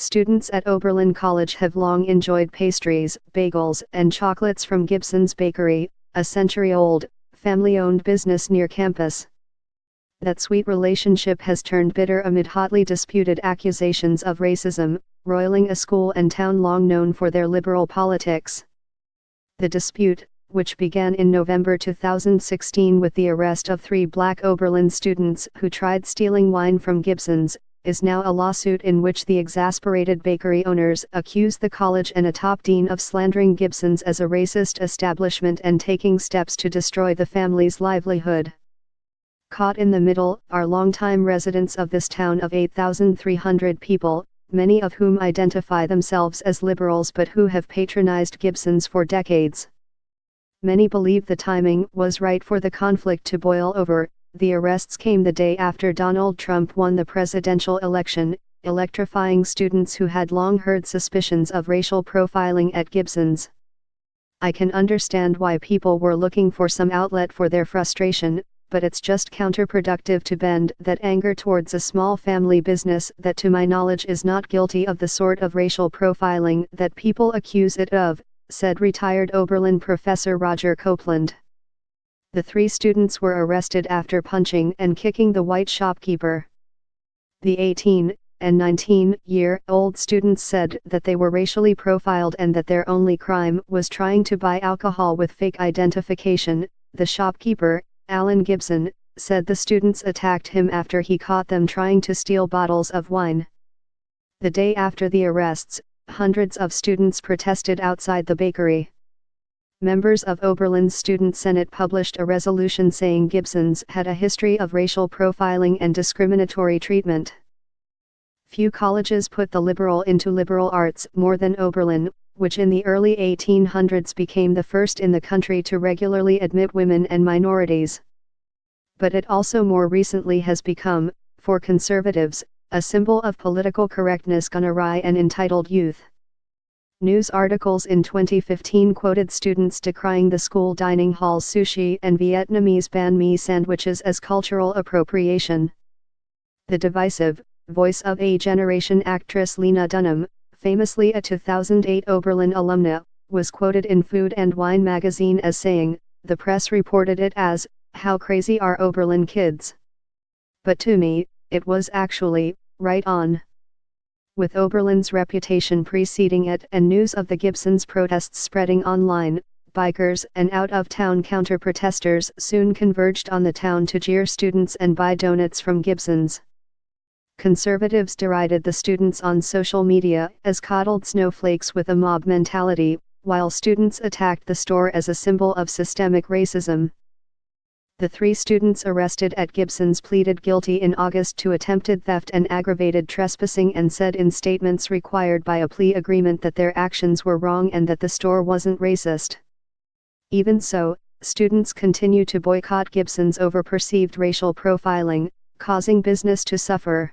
Students at Oberlin College have long enjoyed pastries, bagels, and chocolates from Gibson's Bakery, a century-old, family-owned business near campus. That sweet relationship has turned bitter amid hotly disputed accusations of racism, roiling a school and town long known for their liberal politics. The dispute, which began in November 2016 with the arrest of 3 black Oberlin students who tried stealing wine from Gibson's, is now a lawsuit in which the exasperated bakery owners accuse the college and a top dean of slandering Gibson's as a racist establishment and taking steps to destroy the family's livelihood. Caught in the middle are longtime residents of this town of 8,300 people, many of whom identify themselves as liberals but who have patronized Gibson's for decades. Many believe the timing was right for the conflict to boil over. The arrests came the day after Donald Trump won the presidential election, electrifying students who had long heard suspicions of racial profiling at Gibson's. I can understand why people were looking for some outlet for their frustration, but it's just counterproductive to bend that anger towards a small family business that to my knowledge is not guilty of the sort of racial profiling that people accuse it of, said retired Oberlin professor Roger Copeland. The 3 students were arrested after punching and kicking the white shopkeeper. The 18 and 19-year-old students said that they were racially profiled and that their only crime was trying to buy alcohol with fake identification. The shopkeeper, Alan Gibson, said the students attacked him after he caught them trying to steal bottles of wine. The day after the arrests, hundreds of students protested outside the bakery. Members of Oberlin's Student Senate published a resolution saying Gibson's had a history of racial profiling and discriminatory treatment. Few colleges put the liberal into liberal arts more than Oberlin, which in the early 1800s became the first in the country to regularly admit women and minorities. But it also more recently has become, for conservatives, a symbol of political correctness gone awry and entitled youth. News articles in 2015 quoted students decrying the school dining hall's sushi and Vietnamese banh mi sandwiches as cultural appropriation. The divisive, voice of a generation actress Lena Dunham, famously a 2008 Oberlin alumna, was quoted in Food and Wine magazine as saying, "The press reported it as, 'How crazy are Oberlin kids?' But to me, it was actually, right on." With Oberlin's reputation preceding it and news of the Gibson's protests spreading online, bikers and out-of-town counter-protesters soon converged on the town to jeer students and buy donuts from Gibson's. Conservatives derided the students on social media as coddled snowflakes with a mob mentality, while students attacked the store as a symbol of systemic racism. The 3 students arrested at Gibson's pleaded guilty in August to attempted theft and aggravated trespassing and said in statements required by a plea agreement that their actions were wrong and that the store wasn't racist. Even so, students continue to boycott Gibson's over perceived racial profiling, causing business to suffer.